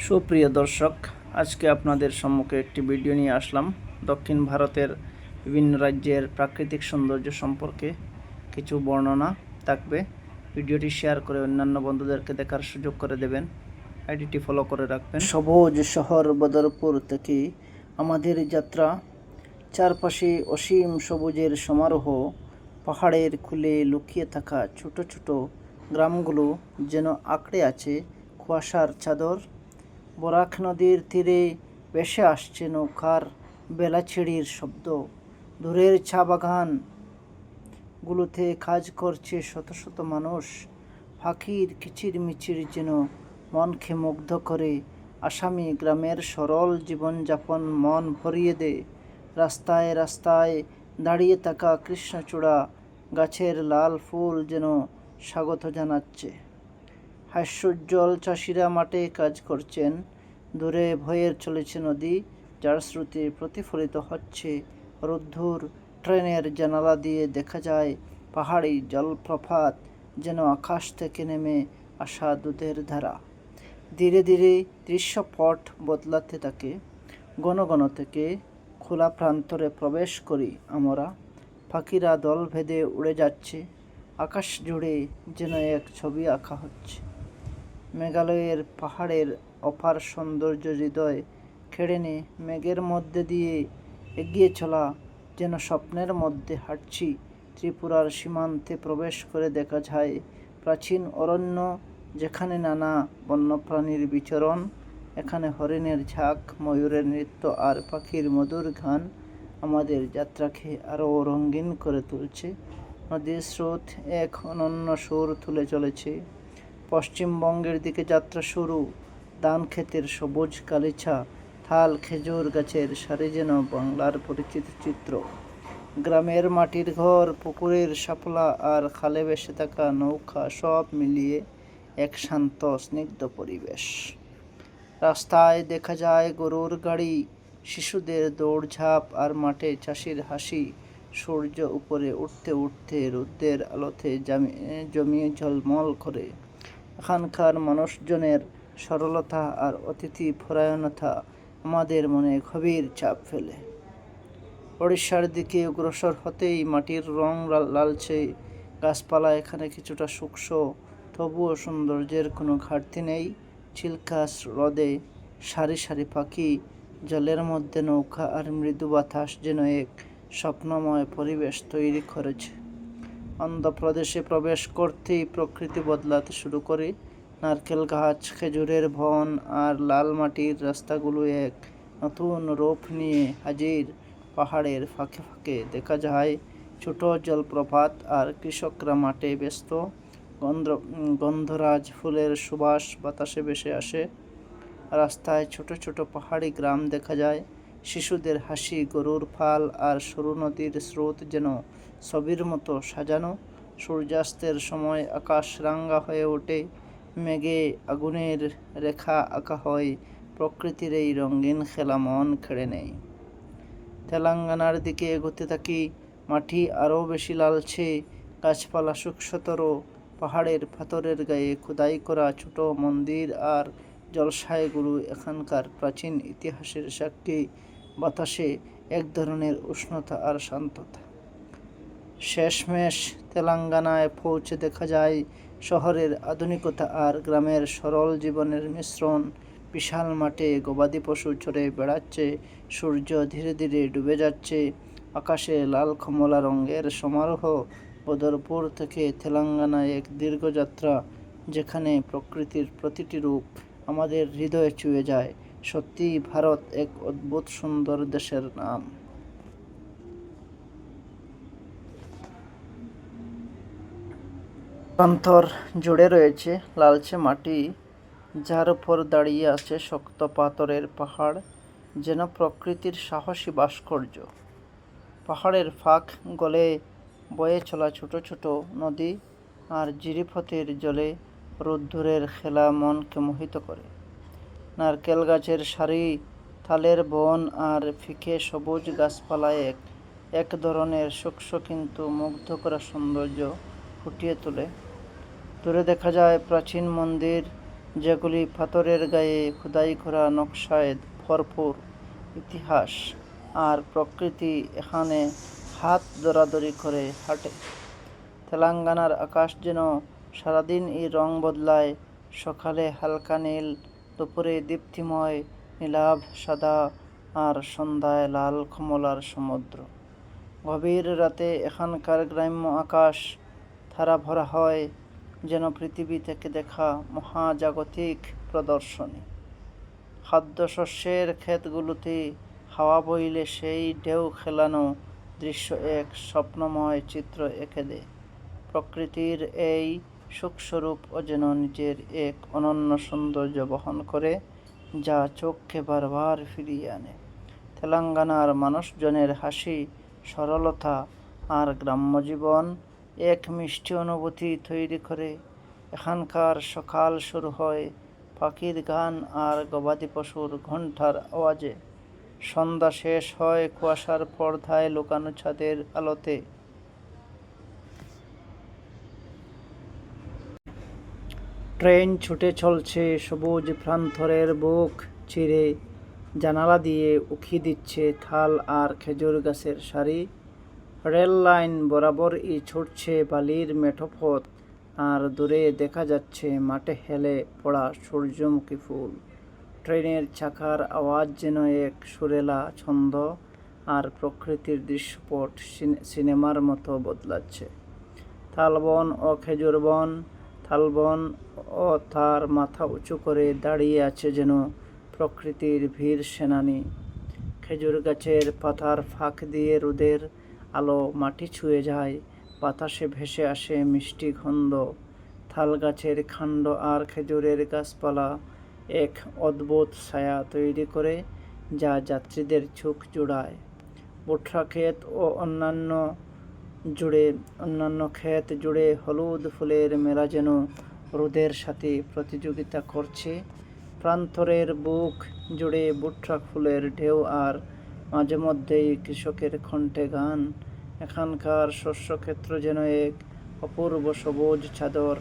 সুপ্রিয় দর্শক, আজকে আপনাদের সম্মুখে একটি ভিডিও নিয়ে আসলাম। দক্ষিণ ভারতের বিভিন্ন রাজ্যের প্রাকৃতিক সৌন্দর্য সম্পর্কে কিছু বর্ণনা থাকবে। ভিডিওটি শেয়ার করে অন্যান্য বন্ধুদেরকে দেখার সুযোগ করে দেবেন। আইডিটি ফলো করে রাখবেন। সবুজ শহর বদরপুর থেকে আমাদের যাত্রা। চারপাশে অসীম সবুজের সমারোহ। পাহাড়ের খুলে লুকিয়ে থাকা ছোট ছোট গ্রামগুলো যেন আঁকড়ে আছে কুয়াশার চাদর। বরাক নদীর তীরে ভেসে আসছে নৌকার বেলাছিড়ির শব্দ। দূরের চা বাগানগুলোতে কাজ করছে শত শত মানুষ। পাখির কিচিরমিচির যেন মনকে মুগ্ধ করে। আসামি গ্রামের সরল জীবনযাপন মন ভরিয়ে দেয়। রাস্তায় রাস্তায় দাঁড়িয়ে থাকা কৃষ্ণচূড়া গাছের লাল ফুল যেন স্বাগত জানাচ্ছে। হাস্যোজ্জ্বল চাষিরা মাঠে কাজ করছেন। দূরে বয়ে চলেছে নদী, যার স্রোতে প্রতিফলিত হচ্ছে রোদ্দুর। ট্রেনের জানালা দিয়ে দেখা যায় পাহাড়ি জলপ্রপাত, যেন আকাশ থেকে নেমে আসা দুধের ধারা। ধীরে ধীরে দৃশ্যপট বদলাতে থাকে। ঘন ঘন থেকে খোলা প্রান্তরে প্রবেশ করি আমরা। পাখিরা দল ভেদে উড়ে যাচ্ছে। আকাশ জুড়ে যেন এক ছবি আঁকা হচ্ছে। মেঘালয়ের পাহাড়ের অপার সৌন্দর্য হৃদয় কেড়ে নিয়ে মেঘের মধ্যে দিয়ে এগিয়ে চলা, যেন স্বপ্নের মধ্যে হাঁটছি। ত্রিপুরার সীমান্তে প্রবেশ করে দেখা যায় প্রাচীন অরণ্য, যেখানে নানা বন্যপ্রাণীর বিচরণ। এখানে হরিণের ঝাঁক, ময়ূরের নৃত্য আর পাখির মধুর গান আমাদের যাত্রাকে আরও রঙিন করে তুলছে। নদীর স্রোত এক অনন্য সুর তুলে চলেছে। পশ্চিমবঙ্গের দিকে যাত্রা শুরু। ধান ক্ষেতের সবুজ গালিচা, থাল খেজুর গাছের সারি যেন বাংলার পরিচিত চিত্র। গ্রামের মাটির ঘর, পুকুরের শাপলা আর খালে ভেসে থাকা নৌকা, সব মিলিয়ে এক শান্ত স্নিগ্ধ পরিবেশ। রাস্তায় দেখা যায় গরুর গাড়ি, শিশুদের দৌড়ঝাঁপ আর মাঠে চাষির হাসি। সূর্য উপরে উঠতে উঠতে রোদের আলোতে জমিয়ে ঝলমল করে। এখানকার মানুষজনের সরলতা আর অতিথি পরায়ণতা আমাদের মনে গভীর চাপ ফেলে। ওড়িশার দিকে অগ্রসর হতেই মাটির রং লালচে। গাছপালা এখানে কিছুটা শুষ্ক, তবুও সৌন্দর্যের কোনো ঘাটতি নেই। চিল্কা হ্রদে সারি সারি পাখি, জলের মধ্যে নৌকা আর মৃদু বাতাস যেন এক স্বপ্নময় পরিবেশ তৈরি করেছে। অন্ধ্রপ্রদেশে প্রবেশ করতেই প্রকৃতি বদলাতে শুরু করে। নারকেল গাছ, খেজুরের বন আর লাল মাটির রাস্তাগুলো এক নতুন রূপ নিয়ে হাজির। পাহাড়ের ফাঁকে ফাঁকে দেখা যায় ছোট জলপ্রপাত আর কৃষকরা মাঠে ব্যস্ত। গন্ধরাজ ফুলের সুবাস বাতাসে ভেসে আসে। রাস্তায় ছোট ছোট পাহাড়ি গ্রাম দেখা যায়। শিশুদের হাসি, গরুর ফাল আর সরু নদীর স্রোত যেন ছবির মতো সাজানো। সূর্যাস্তের সময় আকাশ রাঙা হয়ে ওঠে। মেঘে আগুনের রেখা আঁকা হয়। প্রকৃতির এই রঙিন খেলা মন কেড়ে নেয়। তেলেঙ্গানার দিকে এগোতে থাকি। মাটি আরও বেশি লালচে, গাছপালা শুষ্কতর। পাহাড়ের পাথরের গায়ে খোদাই করা ছোট মন্দির আর জলাশয়গুলো এখানকার প্রাচীন ইতিহাসের সাক্ষী। বাতাসে এক ধরনের উষ্ণতা আর শান্ততা। শেষমেশ তেলেঙ্গানায় পৌঁছে দেখা যায় শহরের আধুনিকতা আর গ্রামের সরল জীবনের মিশ্রণ। বিশাল মাঠে গবাদি পশু চড়ে বেড়াচ্ছে। সূর্য ধীরে ধীরে ডুবে যাচ্ছে। আকাশে লাল কমলা রঙের সমারোহ। বদরপুর থেকে তেলেঙ্গানা এক দীর্ঘ যাত্রা, যেখানে প্রকৃতির প্রতিটি রূপ আমাদের হৃদয়ে ছুঁয়ে যায়। সত্যিই ভারত এক অদ্ভুত সুন্দর দেশের নাম। প্রান্তর জুড়ে রয়েছে লালচে মাটি, যার উপর দাঁড়িয়ে আছে শক্ত পাথরের পাহাড়, যেন প্রকৃতির সাহসী ভাস্কর্য। পাহাড়ের ফাঁক গলে বয়ে চলা ছোট ছোট নদী আর জিরিপথের জলে রোদ্দুরের খেলা মনকে মোহিত করে। নারকেল গাছের সারি, তালের বন আর ফিকে সবুজ গাছপালা এক ধরনের সূক্ষ্ম কিন্তু মুগ্ধ করা সৌন্দর্য ফুটিয়ে তোলে। দূরে দেখা যায় প্রাচীন মন্দির, যেগুলি পাথরের গায়ে খোদাই করা নকশায় ভরপুর। ইতিহাস আর প্রকৃতি এখানে হাত ধরাধরি করে হাঁটে। তেলেঙ্গানার আকাশ যেন সারাদিন এই রং বদলায়। সকালে হালকা নীল, দুপুরে দীপ্তিময় নীলাভ সাদা, আর সন্ধ্যায় লাল কমলার সমুদ্র। গভীর রাতে এখানকার গ্রাম্য আকাশ তারা ভরা হয়, যেন পৃথিবী থেকে দেখা মহাজাগতিক প্রদর্শনী। খাদ্যশস্যের ক্ষেতগুলোতে হাওয়া বইলে সেই ঢেউ খেলানো দৃশ্য এক স্বপ্নময় চিত্র এঁকে দেয়। প্রকৃতির এই সুখস্বরূপও যেন নিজের এক অনন্য সৌন্দর্য বহন করে, যা চোখকে বারবার ফিরিয়ে আনে। তেলেঙ্গানার মানুষজনের হাসি, সরলতা আর গ্রাম্য জীবন এক মিষ্টি অনুভূতি তৈরি করে। এখানকার সকাল শুরু হয় পাখির গান আর গবাদি পশুর ঘণ্টার আওয়াজে। সন্ধ্যা শেষ হয় কুয়াশার পর্দায় লুকানো ছাদের আলোতে। ট্রেন ছুটে চলছে সবুজ প্রান্তরের বুক চিরে, জানালা দিয়ে উঁকি দিচ্ছে থাল আর খেজুর গাছের সারি। রেল লাইন বরাবরই ছুটছে বালির মেঠো পথ, আর দূরে দেখা যাচ্ছে মাঠে হেলে পড়া সূর্যমুখী ফুল। ট্রেনের চাকার আওয়াজ যেন এক সুরেলা ছন্দ, আর প্রকৃতির দৃশ্যপট সিনেমার মতো বদলাচ্ছে। তালবন ও খেজুর বন, তালবন ও তার মাথা উঁচু করে দাঁড়িয়ে আছে যেন প্রকৃতির ভীর সেনানী। খেজুর গাছের পাতার ফাঁক দিয়ে রোদের আলো মাটি ছুঁয়ে যায়, বাতাসে ভেসে আসে মিষ্টি গন্ধ। তাল গাছের কাণ্ড আর খেজুরের গাছপালা এক অদ্ভুত ছায়া তৈরি করে, যা যাত্রীদের চোখ জুড়ায়। ভুট্টা ক্ষেত ও অন্যান্য ক্ষেত জুড়ে হলুদ ফুলের মেলা যেন রোদের সাথে প্রতিযোগিতা করছে। প্রান্তরের বুক জুড়ে ভুট্টা ফুলের ঢেউ, আর মাঝে মধ্যেই কৃষকের কণ্ঠে গান। এখানকার শস্যক্ষেত্র যেন এক অপূর্ব সবুজ চাদর,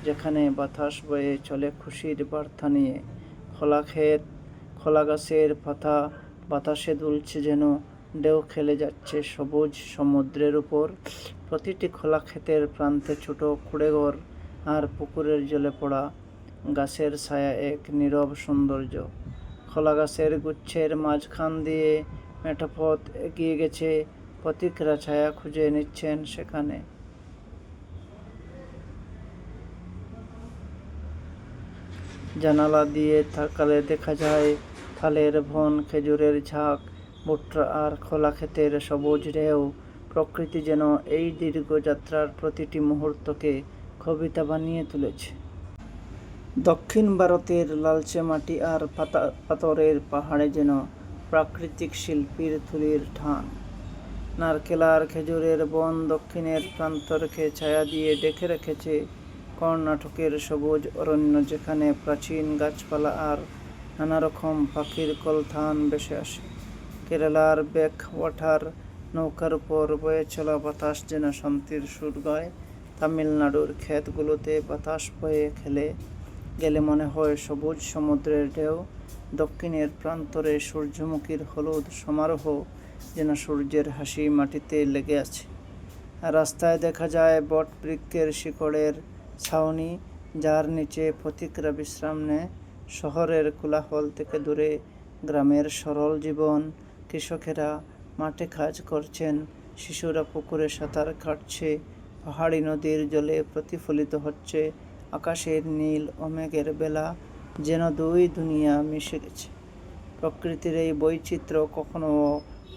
যেখানে বাতাস বয়ে চলে খুশির বার্তা নিয়ে। খোলা গাছের পাতা বাতাসে দুলছে যেন ঢেউ খেলে যাচ্ছে সবুজ সমুদ্রের উপর। প্রতিটি খোলা ক্ষেতের প্রান্তে ছোট কুঁড়েঘর আর পুকুরের জলে পড়া গাছের ছায়া এক নীরব সৌন্দর্য। খোলা গাছের গুচ্ছের মাঝখান দিয়ে মেঠো পথ এগিয়ে গেছে, পথিকরা ছায়া খুঁজে নিচ্ছেন সেখানে। জানালা দিয়ে তাকালে দেখা যায় থালের বন, খেজুরের ঝাঁক, ভুট্টা আর খোলা ক্ষেতের সবুজ ঢেউ। প্রকৃতি যেন এই দীর্ঘ যাত্রার প্রতিটি মুহূর্তকে কবিতা বানিয়ে তুলেছে। দক্ষিণ ভারতের লালচে মাটি আর পাথরের পাহাড়ে যেন প্রাকৃতিক শিল্পীর তুলির টান। নারকেল আর খেজুরের বন দক্ষিণের প্রান্তরকে ছায়া দিয়ে ঢেকে রেখেছে। কর্ণাটকের সবুজ অরণ্য, যেখানে প্রাচীন গাছপালা আর নানা রকম পাখির কলতান ভেসে আসে। কেরালার ব্যাক ওয়াটার নৌকার উপর বয়ে চলা বাতাস যেন শান্তির সুর গায়। তামিলনাড়ুর ক্ষেতগুলোতে বাতাস বয়ে গেলে মনে হয় সবুজ সমুদ্রের ঢেউ। দক্ষিণের প্রান্তরে সূর্যমুখীর হলুদ সমারোহ, যেন সূর্যের হাসি মাটিতে লেগে আছে। রাস্তায় দেখা যায় বট বৃক্ষের শিকড়ের ছাউনি, যার নিচে পথিকরা বিশ্রাম নেয়। শহরের কোলাহল থেকে দূরে গ্রামের সরল জীবন। কৃষকেরা মাঠে কাজ করছেন, শিশুরা পুকুরে সাঁতার কাটছে, পাহাড়ি নদীর জলে প্রতিফলিত হচ্ছে আকাশের নীল ও মেঘের বেলা, যেন দুই দুনিয়া মিশে গেছে। প্রকৃতির এই বৈচিত্র্য, কখনো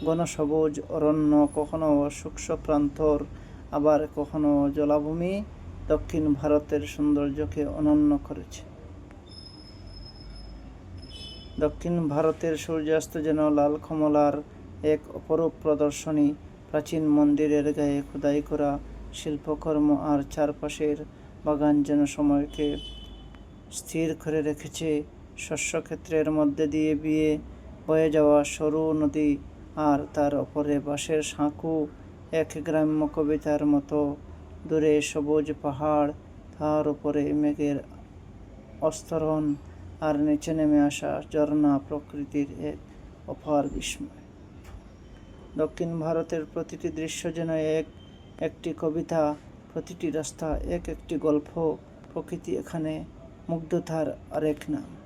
ঘনসবুজ অরণ্য, কখনো শুষ্ক প্রান্তর, আবার কখনো জলাভূমি, দক্ষিণ ভারতের সৌন্দর্যকে অনন্য করেছে। দক্ষিণ ভারতের সূর্যাস্ত যেন লাল কমলার এক অপরূপ প্রদর্শনী। প্রাচীন মন্দিরের গায়ে খোদাই করা শিল্পকর্ম আর চারপাশের বাগান যেন সময়কে স্থির করে রেখেছে। শস্যক্ষেত্রের মধ্যে দিয়ে বয়ে যাওয়া সরু নদী, আর তার ওপরে বাঁশের সাঁকো এক গ্রাম্য কবিতার মতো। দূরে সবুজ পাহাড়, তার উপরে মেঘের অস্তরণ আর নিচে নেমে আসা ঝর্ণা প্রকৃতির এক অপার বিস্ময়। দক্ষিণ ভারতের প্রতিটি দৃশ্য যেন একটি কবিতা, প্রতিটি রাস্তা একটি গল্প। প্রকৃতি এখানে মুগ্ধতার আরেক নাম।